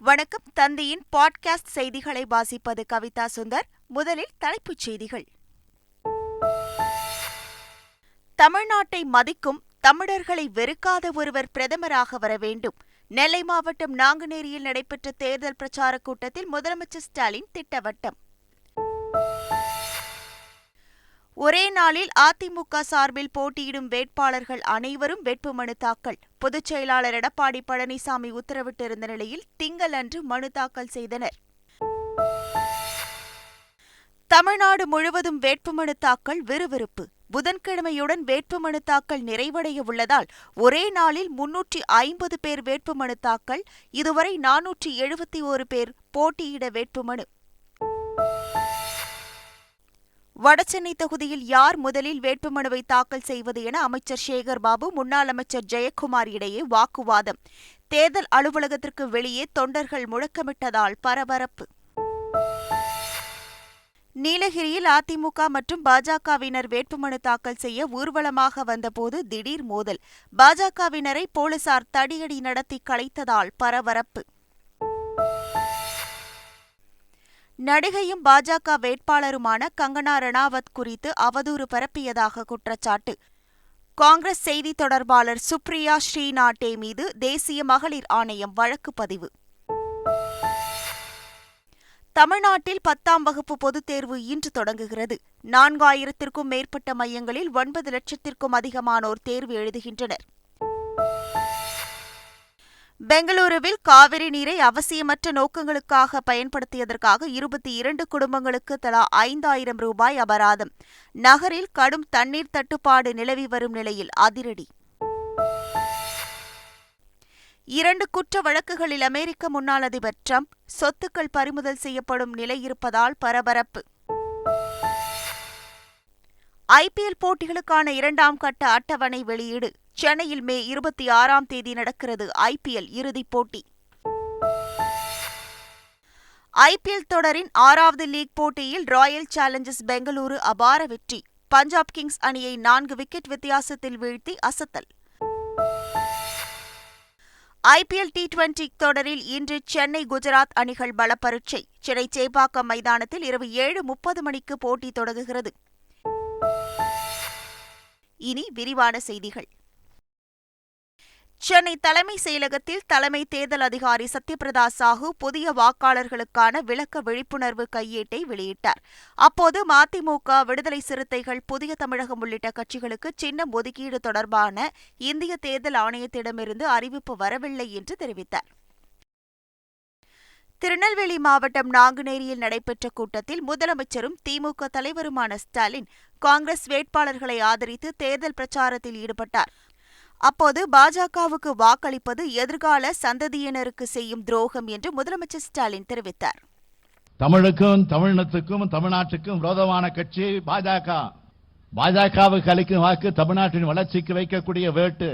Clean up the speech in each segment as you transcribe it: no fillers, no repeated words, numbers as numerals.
வணக்கம். தந்தையின் பாட்காஸ்ட் செய்திகளை வாசிப்பது கவிதா சுந்தர். முதலில் தலைப்புச் செய்திகள். தமிழ்நாட்டை மதிக்கும், தமிழர்களை வெறுக்காத ஒருவர் பிரதமராக வர வேண்டும். நெல்லை மாவட்டம் நாங்குநேரியில் நடைபெற்ற தேர்தல் பிரச்சாரக் கூட்டத்தில் முதலமைச்சர் ஸ்டாலின் திட்டவட்டம். ஒரே நாளில் அதிமுக சார்பில் போட்டியிடும் வேட்பாளர்கள் அனைவரும் வேட்புமனு தாக்கல். பொதுச் செயலாளர் எடப்பாடி பழனிசாமி உத்தரவிட்டிருந்த நிலையில் திங்களன்று மனு தாக்கல் செய்தனர். தமிழ்நாடு முழுவதும் வேட்புமனு தாக்கல் விறுவிறுப்பு. புதன்கிழமையுடன் வேட்புமனு தாக்கல் நிறைவடைய உள்ளதால் ஒரே நாளில் 350 பேர் வேட்புமனு தாக்கல். இதுவரை 471 பேர் போட்டியிட வேட்புமனு. வடசென்னை தொகுதியில் யார் முதலில் வேட்புமனுவை தாக்கல் செய்வது என அமைச்சர் சேகர் பாபு, முன்னாள் அமைச்சர் ஜெயக்குமார் இடையே வாக்குவாதம். தேர்தல் அலுவலகத்திற்கு வெளியே தொண்டர்கள் முழக்கமிட்டதால் பரபரப்பு. நீலகிரியில் அதிமுக மற்றும் பாஜகவினர் வேட்புமனு தாக்கல் செய்ய ஊர்வலமாக வந்தபோது திடீர் மோதல். பாஜகவினரை போலீசார் தடியடி நடத்தி கலைத்ததால் பரபரப்பு. நடிகையும் பாஜக வேட்பாளருமான கங்கனா ரணாவத் குறித்து அவதூறு பரப்பியதாக குற்றச்சாட்டு. காங்கிரஸ் செய்தி தொடர்பாளர் சுப்ரியா ஸ்ரீநாட்டே மீது தேசிய மகளிர் ஆணையம் வழக்கு பதிவு. தமிழ்நாட்டில் 10ஆம் வகுப்பு பொதுத் தேர்வு இன்று தொடங்குகிறது. 4000த்திற்கும் மேற்பட்ட மையங்களில் 9 லட்சத்திற்கும் அதிகமானோர் தேர்வு எழுதுகின்றனர். பெங்களூருவில் காவிரி நீரை அவசியமற்ற நோக்கங்களுக்காக பயன்படுத்தியதற்காக 22 குடும்பங்களுக்கு தலா 5000 ரூபாய் அபராதம். நகரில் கடும் தண்ணீர் தட்டுப்பாடு நிலவி வரும் நிலையில் அதிரடி. 2 குற்ற வழக்குகளில் அமெரிக்க முன்னாள் அதிபர் டிரம்ப் சொத்துக்கள் பறிமுதல் செய்யப்படும் நிலை இருப்பதால் பரபரப்பு. ஐபிஎல் போட்டிகளுக்கான 2ஆம் கட்ட அட்டவணை வெளியீடு. சென்னையில் மே 26ஆம் தேதி நடக்கிறது ஐபிஎல் இறுதிப் போட்டி. ஐபிஎல் தொடரின் 6வது லீக் போட்டியில் ராயல் சேலஞ்சர்ஸ் பெங்களூரு அபார வெற்றி. பஞ்சாப் கிங்ஸ் அணியை 4 விக்கெட் வித்தியாசத்தில் வீழ்த்தி அசத்தல். ஐபிஎல் T20 தொடரில் இன்று சென்னை குஜராத் அணிகள் பலப்பரீட்சை. சென்னை சேப்பாக்கம் மைதானத்தில் இரவு 7:30 மணிக்கு போட்டி தொடங்குகிறது. இனி விரிவான செய்திகள். சென்னை தலைமை செயலகத்தில் தலைமை தேர்தல் அதிகாரி சத்யபிரதா சாஹூ புதிய வாக்காளர்களுக்கான விளக்க விழிப்புணர்வு கையேட்டை வெளியிட்டார். அப்போது மதிமுக, விடுதலை சிறுத்தைகள், புதிய தமிழகம் உள்ளிட்ட கட்சிகளுக்கு சின்னம் ஒதுக்கீடு தொடர்பான இந்திய தேர்தல் ஆணையத்திடமிருந்து அறிவிப்பு வரவில்லை என்று தெரிவித்தார். திருநெல்வேலி மாவட்டம் நாங்குநேரியில் நடைபெற்ற கூட்டத்தில் முதலமைச்சரும் திமுக தலைவருமான ஸ்டாலின் காங்கிரஸ் வேட்பாளர்களை ஆதரித்து தேர்தல் பிரச்சாரத்தில் ஈடுபட்டார். அப்போது பாஜகவுக்கு வாக்களிப்பது எதிர்கால சந்ததியினருக்கு செய்யும் துரோகம் என்று முதலமைச்சர் ஸ்டாலின் தெரிவித்தார். தமிழுக்கும், தமிழினத்துக்கும், தமிழ்நாட்டுக்கும் விரோதமான கட்சி பாஜக. பாஜகவுக்கு அளிக்கும் வாக்கு தமிழ்நாட்டின் வளர்ச்சிக்கு வைக்கக்கூடிய வேட்டு.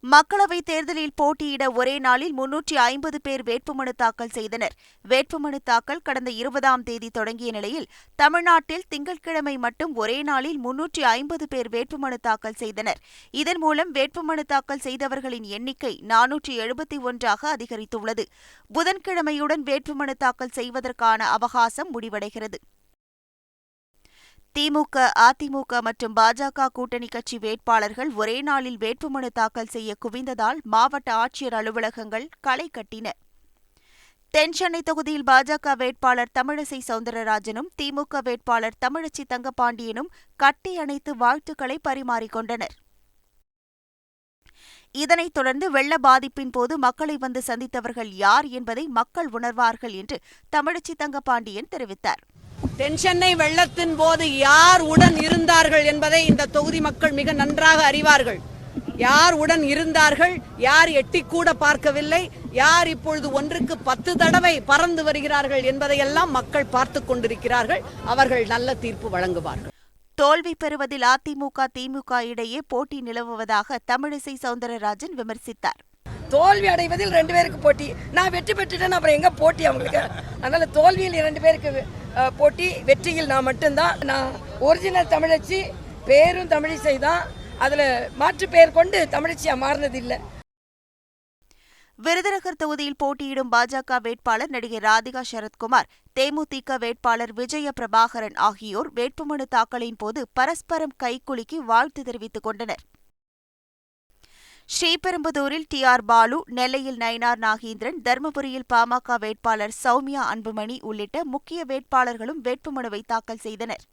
மக்களவைத் தேர்தலில் போட்டியிட ஒரே நாளில் 350 பேர் வேட்புமனு தாக்கல் செய்தனர். வேட்புமனு தாக்கல் கடந்த 20ஆம் தேதி தொடங்கிய நிலையில் தமிழ்நாட்டில் திங்கட்கிழமை மட்டும் ஒரே நாளில் 350 பேர் வேட்புமனு தாக்கல் செய்தனர். இதன் மூலம் வேட்புமனு தாக்கல் செய்தவர்களின் எண்ணிக்கை 471ஆக அதிகரித்துள்ளது. புதன்கிழமையுடன் வேட்புமனு தாக்கல் செய்வதற்கான அவகாசம் முடிவடைகிறது. திமுக, அதிமுக மற்றும் பாஜக கூட்டணி கட்சி வேட்பாளர்கள் ஒரே நாளில் வேட்புமனு தாக்கல் செய்ய குவிந்ததால் மாவட்ட ஆட்சியர் அலுவலகங்கள் களை கட்டின. தென்சென்னை தொகுதியில் பாஜக வேட்பாளர் தமிழிசை சவுந்தரராஜனும் திமுக வேட்பாளர் தமிழச்சி தங்கபாண்டியனும் கட்டி அணைத்து வாழ்த்துக்களை பரிமாறிக்கொண்டனர். இதனைத் தொடர்ந்து வெள்ள பாதிப்பின் போது மக்களை வந்து சந்தித்தவர்கள் யார் என்பதை மக்கள் உணர்வார்கள் என்று தமிழச்சி தங்கபாண்டியன் தெரிவித்தார். தென்சென்னை வெள்ளத்தின் போது யார் உடன் இருந்தார்கள் என்பதை இந்த தொகுதி மக்கள் மிக நன்றாக அறிவார்கள். யார் உடன் இருந்தார்கள், யார் எட்டிக்கூட பார்க்கவில்லை, யார் இப்பொழுது 1க்கு 10 தடவை பறந்து வருகிறார்கள் என்பதையெல்லாம் மக்கள் பார்த்துக் கொண்டிருக்கிறார்கள். அவர்கள் நல்ல தீர்ப்பு வழங்குவார்கள். தோல்வி பெறுவதில் அதிமுக, திமுக இடையே போட்டி நிலவுவதாக தமிழிசை சவுந்தரராஜன் விமர்சித்தார். தோல்வி அடைவதில் 2 பேருக்கு போட்டி. நான் வெற்றி பெற்றுட்டேன், அப்புறம் எங்க போட்டி அவங்களுக்கு? அதனால தோல்வியில் 2 பேருக்கு போட்டி, வெற்றியில் நான் மட்டும்தான். நான் ஒரிஜினல் தமிழச்சி, பேரும் தமிழிசை தான். அதுல மாற்று பெயர் கொண்டு தமிழச்சியா மாறினது இல்லை. விருதுநகர் தொகுதியில் போட்டியிடும் பாஜக வேட்பாளர் நடிகை ராதிகா சரத்குமார், தேமுதிக வேட்பாளர் விஜய பிரபாகரன் ஆகியோர் வேட்புமனு தாக்கலின் போது பரஸ்பரம் கைகுலுக்கி வாழ்த்து தெரிவித்துக் கொண்டனர். ஸ்ரீபெரும்புதூரில் டி.ஆர். பாலு, நெல்லையில் நயினார் நாகேந்திரன், தருமபுரியில் பாமக வேட்பாளர் சௌமியா அன்புமணி உள்ளிட்ட முக்கிய வேட்பாளர்களும் வேட்புமனுவை தாக்கல் செய்தனர்.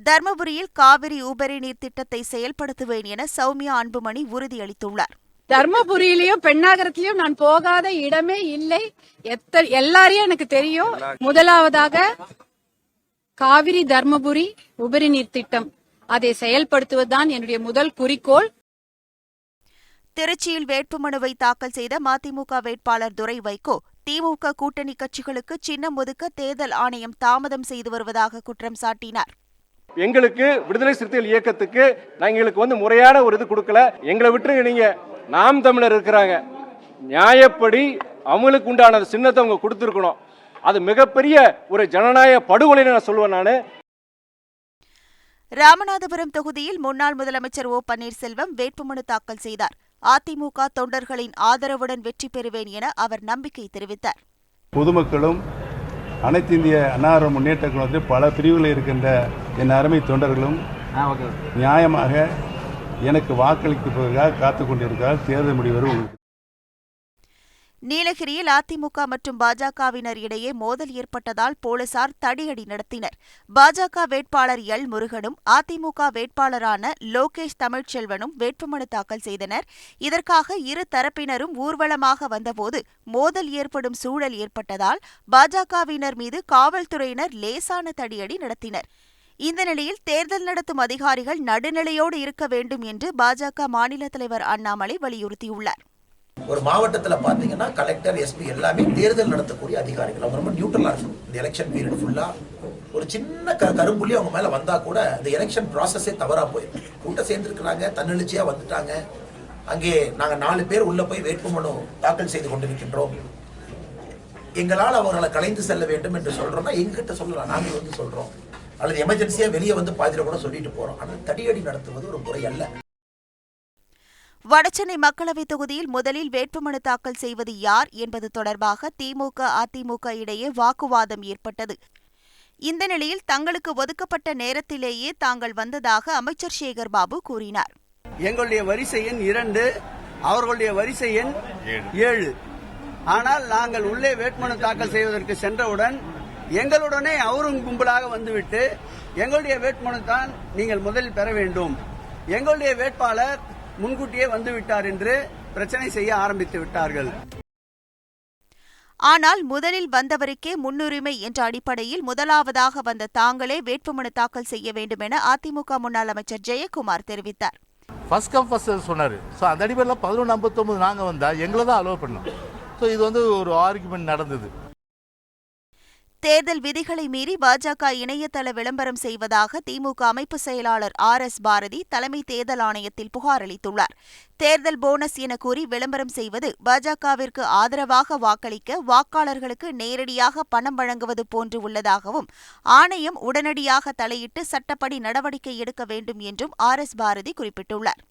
தருமபுரியில் காவிரி உபரி நீர் திட்டத்தை செயல்படுத்துவேன் என சௌமியா அன்புமணி உறுதியளித்துள்ளார். தர்மபுரியிலயும் பெண்ணாகரத்திலயும் நான் போகாத இடமே இல்லை. எல்லாரையும் எனக்கு தெரியும். முதலாவதாக காவிரி தர்மபுரி உபரி நீர் திட்டம், அதை செயல்படுத்துவதுதான் என்னுடைய முதல் குறிக்கோள். திருச்சியில் வேட்புமனுவை தாக்கல் செய்த மதிமுக வேட்பாளர் துரை வைகோ, திமுக கூட்டணி கட்சிகளுக்கு சின்னம் ஒதுக்க தேர்தல் ஆணையம் தாமதம் செய்து வருவதாக குற்றம் சாட்டினார். எங்களுக்கு விடுதலை சிறுத்தைகள் இயக்கத்துக்கு எங்களுக்கு முறையான ஒரு இது கொடுக்கல. எங்களை விட்டுருங்க, நீங்க நாம் தமிழர் இருக்கிறாங்க, நியாயப்படி அவங்களுக்கு உண்டான சின்னத்தை அவங்க கொடுத்துருக்கணும். அது மிகப்பெரிய ஒரு ஜனநாயக படுகொலை நான் சொல்லுவேன். நான் ராமநாதபுரம் தொகுதியில் முன்னாள் முதலமைச்சர் ஓ பன்னீர்செல்வம் வேட்புமனு தாக்கல் செய்தார். அதிமுக தொண்டர்களின் ஆதரவுடன் வெற்றி பெறுவேன் என அவர் நம்பிக்கை தெரிவித்தார். பொதுமக்களும் அனைத்து இந்திய அண்ணா முன்னேற்ற கழகத்தில் பல பிரிவுகளில் இருக்கின்ற என் அருமை தொண்டர்களும் நியாயமாக எனக்கு வாக்களிப்பதற்காக காத்துக் கொண்டிருக்கிறார். தேர்தல் முடிவு உங்களுக்கு. நீலகிரியில் அதிமுக மற்றும் பாஜகவினர் இடையே மோதல் ஏற்பட்டதால் போலீசார் தடியடி நடத்தினர். பாஜக வேட்பாளர் எல் முருகனும் அதிமுக வேட்பாளரான லோகேஷ் தமிழ்ச்செல்வனும் வேட்புமனு தாக்கல் செய்தனர். இதற்காக இரு தரப்பினரும் ஊர்வலமாக வந்தபோது மோதல் ஏற்படும் சூழல் ஏற்பட்டதால் பாஜகவினர் மீது காவல்துறையினர் லேசான தடியடி நடத்தினர். இந்த நிலையில் தேர்தல் நடத்தும் அதிகாரிகள் நடுநிலையோடு இருக்க வேண்டும் என்று பாஜக மாநில தலைவர் அண்ணாமலை வலியுறுத்தியுள்ளார். ஒரு மாவட்டத்தில் பார்த்தீங்கன்னா கலெக்டர், எஸ்பி எல்லாமே தேர்தல் நடத்தக்கூடிய அதிகாரிகள். அவங்க ரொம்ப நியூட்ரலாக இருக்கணும். இந்த எலெக்ஷன் பீரியட் ஃபுல்லாக ஒரு சின்ன கரும்புள்ளி அவங்க மேலே வந்தால் கூட இந்த எலெக்ஷன் ப்ராசஸே தவறாக போயிடும். கூட்டம் சேர்ந்துருக்கிறாங்க, தன்னெழுச்சியாக வந்துட்டாங்க. அங்கே நாங்கள் 4 பேர் உள்ளே போய் வேட்புமனு தாக்கல் செய்து கொண்டிருக்கின்றோம், எங்களால் அவர்களை கலைந்து செல்ல வேண்டும் என்று சொல்கிறோம்னா எங்ககிட்ட சொல்லலாம், நாங்கள் சொல்கிறோம். அல்லது எமர்ஜென்சியாக வெளியே வந்து பாதியில் கூட சொல்லிட்டு போகிறோம். ஆனால் தடியடி நடத்துவது ஒரு முறை அல்ல. வடசென்னை மக்களவைத் தொகுதியில் முதலில் வேட்புமனு தாக்கல் செய்வது யார் என்பது தொடர்பாக திமுக, அதிமுக இடையே வாக்குவாதம் ஏற்பட்டது. இந்த நிலையில் தங்களுக்கு ஒதுக்கப்பட்ட நேரத்திலேயே தாங்கள் வந்ததாக அமைச்சர் சேகர் பாபு கூறினார். எங்களுடைய வரிசை எண் 2, அவர்களுடைய வரிசை எண் 7. ஆனால் நாங்கள் உள்ளே வேட்புமனு தாக்கல் செய்வதற்கு சென்றவுடன் எங்களுடனே அவரும் கும்பலாக வந்துவிட்டு எங்களுடைய வேட்புமனு தான் நீங்கள் முதலில் பெற வேண்டும், எங்களுடைய வேட்பாளர் முன்கூட்டியே வந்துவிட்டார் என்று பிரச்சனை செய்ய ஆரம்பித்து விட்டார்கள். ஆனால் முதலில் வந்தவருக்கே முன்னுரிமை என்ற அடிப்படையில் முதலாவதாக வந்த தாங்களே வேட்புமனு தாக்கல் செய்ய வேண்டும் என அதிமுக முன்னாள் அமைச்சர் ஜெயக்குமார் தெரிவித்தார். ஃபர்ஸ்ட் கம் ஃபர்ஸ்ட் சொன்னார். ஸோ அந்த அடிப்படையில் 11:59 நாங்கள் வந்தால் எங்களை தான் அலோவ் பண்ணோம். ஸோ இது ஒரு ஆர்குமெண்ட் நடந்தது. தேர்தல் விதிகளை மீறி பாஜக இணையதள விளம்பரம் செய்வதாக திமுக அமைப்பு செயலாளர் R.S. பாரதி தலைமை தேர்தல் ஆணையத்தில் புகார் அளித்துள்ளார். தேர்தல் போனஸ் என கூறி விளம்பரம் செய்வது பாஜகவிற்கு ஆதரவாக வாக்களிக்க வாக்காளர்களுக்கு நேரடியாக பணம் வழங்குவது போன்று உள்ளதாகவும் ஆணையம் உடனடியாக தலையிட்டு சட்டப்படி நடவடிக்கை எடுக்க வேண்டும் என்றும் R.S. பாரதி குறிப்பிட்டுள்ளார்.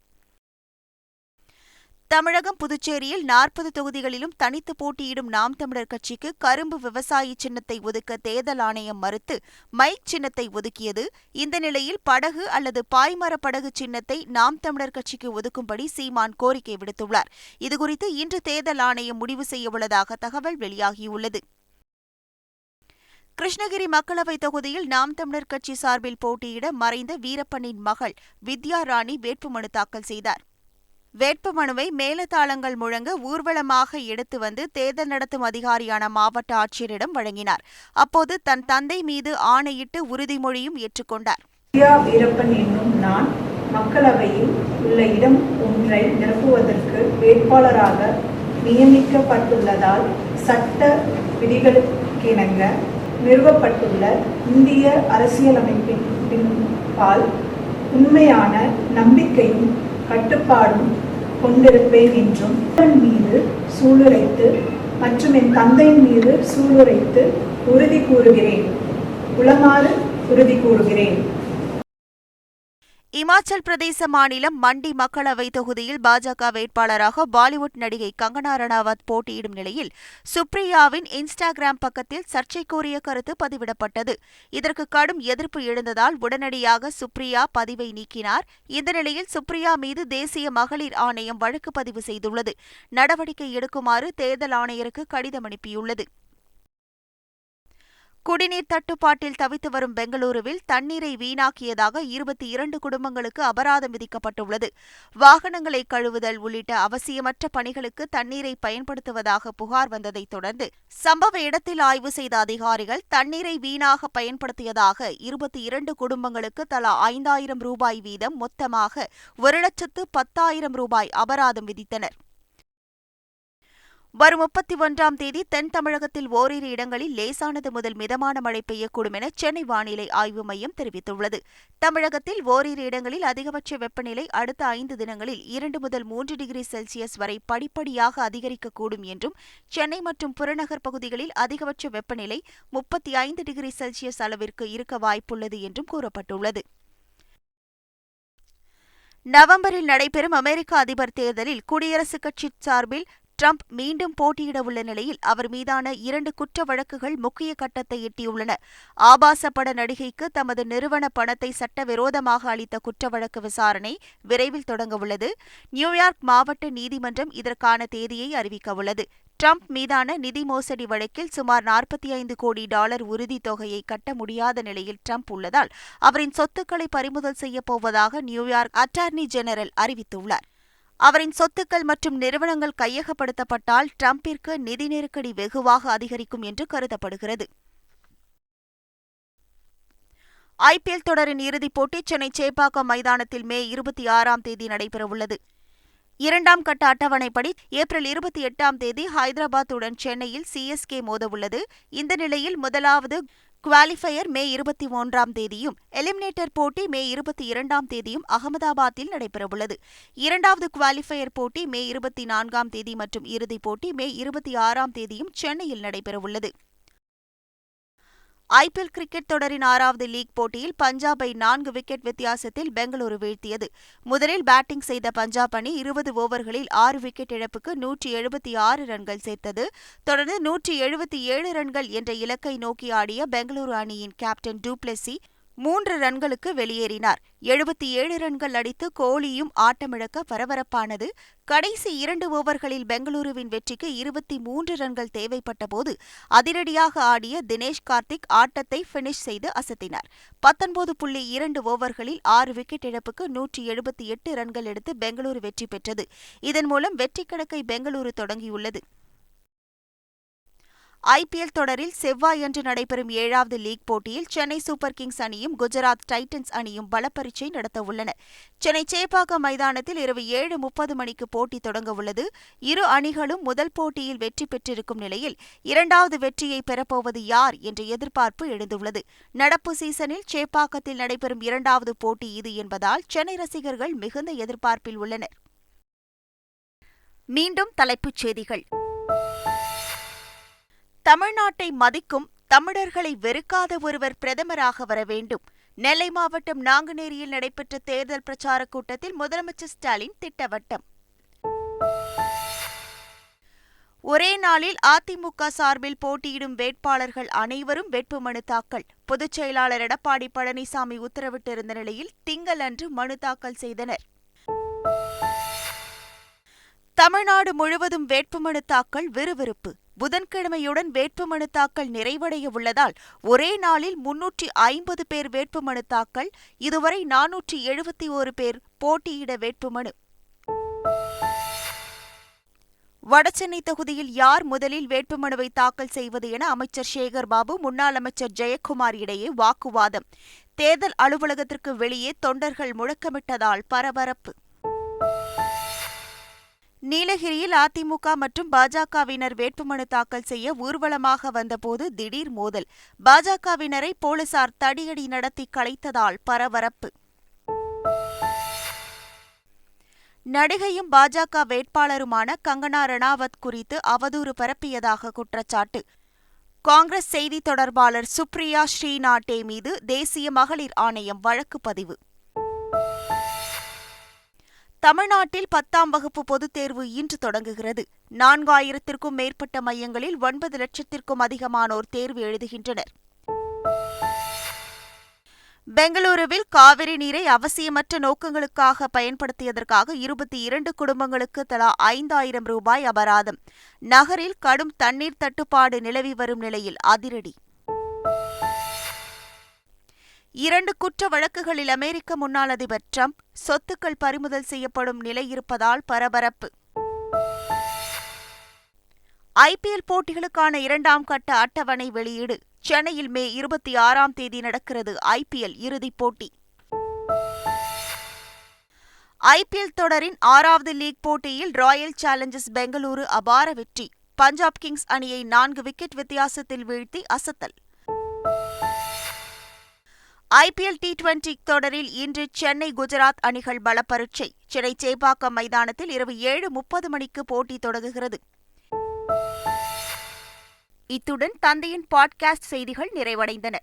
தமிழகம், புதுச்சேரியில் 40 தொகுதிகளிலும் தனித்து போட்டியிடும் நாம் தமிழர் கட்சிக்கு கரும்பு விவசாயி சின்னத்தை ஒதுக்க தேர்தல் ஆணையம் மறுத்து மைக் சின்னத்தை ஒதுக்கியது. இந்த நிலையில் படகு அல்லது பாய்மர படகு சின்னத்தை நாம் தமிழர் கட்சிக்கு ஒதுக்கும்படி சீமான் கோரிக்கை விடுத்துள்ளார். இதுகுறித்து இன்று தேர்தல் ஆணையம் முடிவு செய்யவுள்ளதாக தகவல் வெளியாகியுள்ளது. கிருஷ்ணகிரி மக்களவைத் தொகுதியில் நாம் தமிழர் கட்சி சார்பில் போட்டியிட மறைந்த வீரப்பனின் மகள் வித்யா ராணி வேட்புமனு தாக்கல் செய்தார். வேட்புமனுவை மேலதாளங்கள் முழங்க ஊர்வலமாக எடுத்து வந்து தேர்தல் நடத்தும் அதிகாரியான மாவட்ட ஆட்சியரிடம் வழங்கினார். அப்போது தன் தந்தை மீது ஆணையிட்டு உறுதிமொழியும் ஏற்றுக்கொண்டார். வீரப்பன் என்னும் நான் மக்களவையில் உள்ள இடம் ஒன்றை நிரப்புவதற்கு வேட்பாளராக நியமிக்கப்பட்டுள்ளதால் சட்ட விதிகளுக்கிணங்க நிறுவப்பட்டுள்ள இந்திய அரசியலமைப்பின் பால் உண்மையான நம்பிக்கையும் கட்டுப்பாடும் கொண்டிருப்பேன் என்றும் மீது சூளுரைத்து மற்றும் என் தந்தையின் மீது சூளுரைத்து உறுதி கூறுகிறேன், உளமாறு உறுதி கூறுகிறேன். இமாச்சல் பிரதேச மாநிலம் மண்டி மக்களவை தொகுதியில் பாஜக வேட்பாளராக பாலிவுட் நடிகை கங்கனா ரணாவத் போட்டியிடும் நிலையில் சுப்ரியாவின் இன்ஸ்டாகிராம் பக்கத்தில் சர்ச்சைக்குரிய கருத்து பதிவிடப்பட்டது. இதற்கு கடும் எதிர்ப்பு எழுந்ததால் உடனடியாக சுப்ரியா பதிவை நீக்கினார். இந்த நிலையில் சுப்ரியா மீது தேசிய மகளிர் ஆணையம் வழக்கு பதிவு செய்துள்ளது. நடவடிக்கை எடுக்குமாறு தேர்தல் ஆணையருக்கு கடிதம் அனுப்பியுள்ளது. குடிநீர் தட்டுப்பாட்டில் தவித்து வரும் பெங்களூருவில் தண்ணீரை வீணாக்கியதாக 22 குடும்பங்களுக்கு அபராதம் விதிக்கப்பட்டுள்ளது. வாகனங்களை கழுவுதல் உள்ளிட்ட அவசியமற்ற பணிகளுக்கு தண்ணீரை பயன்படுத்துவதாக புகார் வந்ததைத் தொடர்ந்து சம்பவ இடத்தில் ஆய்வு செய்த அதிகாரிகள் தண்ணீரை வீணாக பயன்படுத்தியதாக 22 குடும்பங்களுக்கு தலா 5,000 ரூபாய் வீதம் மொத்தமாக 1,10,000 ரூபாய் அபராதம் விதித்தனர். வரும் 31ஆம் தேதி தென் தமிழகத்தில் ஓரிரு இடங்களில் லேசானது முதல் மிதமான மழை பெய்யக்கூடும் என சென்னை வானிலை ஆய்வு மையம் தெரிவித்துள்ளது. தமிழகத்தில் ஓரிரு இடங்களில் அதிகபட்ச வெப்பநிலை அடுத்த 5 தினங்களில் 2 முதல் 3 டிகிரி செல்சியஸ் வரை படிப்படியாக அதிகரிக்கக்கூடும் என்றும், சென்னை மற்றும் புறநகர் பகுதிகளில் அதிகபட்ச வெப்பநிலை 35 டிகிரி செல்சியஸ் அளவிற்கு இருக்க வாய்ப்புள்ளது என்றும் கூறப்பட்டுள்ளது. நவம்பரில் நடைபெறும் அமெரிக்க அதிபர் தேர்தலில் குடியரசுக் கட்சி சார்பில் ட்ரம்ப் மீண்டும் போட்டியிட உள்ள நிலையில் அவர் மீதான 2 குற்ற வழக்குகள் முக்கிய கட்டத்தை எட்டியுள்ளன. ஆபாச பட நடிகைக்கு தமது நிறுவன பணத்தை சட்டவிரோதமாக அளித்த குற்ற வழக்கு விசாரணை விரைவில் தொடங்கவுள்ளது. நியூயார்க் மாவட்ட நீதிமன்றம் இதற்கான தேதியை அறிவிக்கவுள்ளது. ட்ரம்ப் மீதான நிதி மோசடி வழக்கில் சுமார் $45 கோடி உறுதித் தொகையை கட்ட முடியாத நிலையில் ட்ரம்ப் உள்ளதால் அவரின் சொத்துக்களை பறிமுதல் செய்யப்போவதாக நியூயார்க் அட்டார்னி ஜெனரல் அறிவித்துள்ளார். அவரின் சொத்துக்கள் மற்றும் நிறுவனங்கள் கையகப்படுத்தப்பட்டால் ட்ரம்பிற்கு நிதி நெருக்கடி வெகுவாக அதிகரிக்கும் என்று கருதப்படுகிறது. ஐபிஎல் தொடரின் இறுதிப் போட்டி சென்னை சேப்பாக்கம் மைதானத்தில் மே 26ஆம் தேதி நடைபெறவுள்ளது. 2ஆம் கட்ட அட்டவணைப்படி ஏப்ரல் 28ஆம் தேதி ஹைதராபாத்துடன் சென்னையில் சிஎஸ்கே மோதவுள்ளது. இந்த நிலையில் முதலாவது குவாலிஃபயர் மே 21ஆம் தேதியும், எலிமினேட்டர் போட்டி மே 22ஆம் தேதியும் அகமதாபாத்தில் நடைபெறவுள்ளது. 2வது குவாலிஃபயர் போட்டி மே 24ஆம் தேதி மற்றும் இறுதிப் போட்டி மே 26ஆம் தேதியும் சென்னையில் நடைபெறவுள்ளது. ஐபிஎல் கிரிக்கெட் தொடரின் 6வது லீக் போட்டியில் பஞ்சாபை 4 விக்கெட் வித்தியாசத்தில் பெங்களூரு வீழ்த்தியது. முதலில் பேட்டிங் செய்த பஞ்சாப் அணி 20 ஓவர்களில் 6 விக்கெட் இழப்புக்கு 176 ரன்கள் சேர்த்தது. தொடர்ந்து 177 ரன்கள் என்ற இலக்கை நோக்கி ஆடிய பெங்களூரு அணியின் கேப்டன் டு பிளெஸி 3 ரன்களுக்கு வெளியேறினார். 77 ரன்கள் அடித்து கோலியும் ஆட்டமிழக்க பரபரப்பானது. கடைசி 2 ஓவர்களில் பெங்களூருவின் வெற்றிக்கு 23 ரன்கள் தேவைப்பட்டபோது அதிரடியாக ஆடிய தினேஷ் கார்த்திக் ஆட்டத்தை பினிஷ் செய்து அசத்தினார். 19.2 ஓவர்களில் 6 விக்கெட் இழப்புக்கு 178 ரன்கள் எடுத்து பெங்களூரு வெற்றி பெற்றது. இதன் மூலம் வெற்றி கணக்கை பெங்களூரு தொடங்கியுள்ளது. ஐபிஎல் தொடரில் செவ்வாயன்று நடைபெறும் 7வது லீக் போட்டியில் சென்னை சூப்பர் கிங்ஸ் அணியும் குஜராத் டைட்டன்ஸ் அணியும் பலப்பரீட்சை நடத்தவுள்ளன. சென்னை சேப்பாக்கம் மைதானத்தில் இரவு 7:30 மணிக்கு போட்டி தொடங்கவுள்ளது. இரு அணிகளும் முதல் போட்டியில் வெற்றி பெற்றிருக்கும் நிலையில் 2வது வெற்றியை பெறப்போவது யார் என்ற எதிர்பார்ப்பு எழுந்துள்ளது. நடப்பு சீசனில் சேப்பாக்கத்தில் நடைபெறும் 2வது போட்டி இது என்பதால் சென்னை ரசிகர்கள் மிகுந்த எதிர்பார்ப்பில் உள்ளனர். மீண்டும் தலைப்புச் செய்திகள். தமிழ்நாட்டை மதிக்கும், தமிழர்களை வெறுக்காத ஒருவர் பிரதமராக வர வேண்டும். நெல்லை மாவட்டம் நாங்குநேரியில் நடைபெற்ற தேர்தல் பிரச்சாரக் கூட்டத்தில் முதலமைச்சர் ஸ்டாலின் திட்டவட்டம். ஒரே நாளில் அதிமுக சார்பில் போட்டியிடும் வேட்பாளர்கள் அனைவரும் வேட்புமனு தாக்கல். பொதுச் செயலாளர் எடப்பாடி பழனிசாமி உத்தரவிட்டிருந்த நிலையில் திங்களன்று மனு தாக்கல் செய்தனர். தமிழ்நாடு முழுவதும் வேட்புமனு தாக்கல் விறுவிறுப்பு. புதன்கிழமையுடன் வேட்புமனு தாக்கல் நிறைவடைய உள்ளதால் ஒரே நாளில் 350 பேர் வேட்புமனு தாக்கல். இதுவரை 471 பேர் போட்டியிட வேட்புமனு. வடசென்னை தொகுதியில் யார் முதலில் வேட்புமனுவை தாக்கல் செய்வது என அமைச்சர் சேகர் பாபு, முன்னாள் அமைச்சர் ஜெயக்குமார் இடையே வாக்குவாதம். தேர்தல் அலுவலகத்திற்கு வெளியே தொண்டர்கள் முழக்கமிட்டதால் பரபரப்பு. நீலகிரியில் அதிமுக மற்றும் பாஜகவினர் வேட்புமனு தாக்கல் செய்ய ஊர்வலமாக வந்தபோது திடீர் மோதல். பாஜகவினரை போலீசார் தடியடி நடத்தி கலைத்ததால் பரபரப்பு. நடிகையும் பாஜக வேட்பாளருமான கங்கனா ரணாவத் குறித்து அவதூறு பரப்பியதாக குற்றச்சாட்டு. காங்கிரஸ் செய்தி தொடர்பாளர் சுப்ரியா ஸ்ரீநாட்டே மீது தேசிய மகளிர் ஆணையம் வழக்கு பதிவு. தமிழ்நாட்டில் 10ஆம் வகுப்பு பொதுத் தேர்வு இன்று தொடங்குகிறது. 4000த்திற்கும் மேற்பட்ட மையங்களில் 9 லட்சத்திற்கும் அதிகமானோர் தேர்வு எழுதுகின்றனர். பெங்களூருவில் காவிரி நீரை அவசியமற்ற நோக்கங்களுக்காக பயன்படுத்தியதற்காக 22 குடும்பங்களுக்கு தலா 5000 ரூபாய் அபராதம். நகரில் கடும் தண்ணீர் தட்டுப்பாடு நிலவி வரும் நிலையில் அதிரடி. 2 குற்ற வழக்குகளில் அமெரிக்க முன்னாள் அதிபர் டிரம்ப் சொத்துக்கள் பறிமுதல் செய்யப்படும் நிலை இருப்பதால் பரபரப்பு. ஐபிஎல் போட்டிகளுக்கான 2ஆம் கட்ட அட்டவணை வெளியீடு. சென்னையில் மே 26ஆம் தேதி நடக்கிறது ஐபிஎல் இறுதிப் போட்டி. ஐபிஎல் தொடரின் 6வது லீக் போட்டியில் ராயல் சேலஞ்சர்ஸ் பெங்களூரு அபார வெற்றி. பஞ்சாப் கிங்ஸ் அணியை 4 விக்கெட் வித்தியாசத்தில் வீழ்த்தி அசத்தல். ஐபிஎல் T20 தொடரில் இன்று சென்னை குஜராத் அணிகள் பலப்பரீட்சை. சென்னை சேப்பாக்கம் மைதானத்தில் இரவு 7:30 மணிக்கு போட்டி தொடங்குகிறது. இத்துடன் தந்தையின் பாட்காஸ்ட் செய்திகள் நிறைவடைந்தன.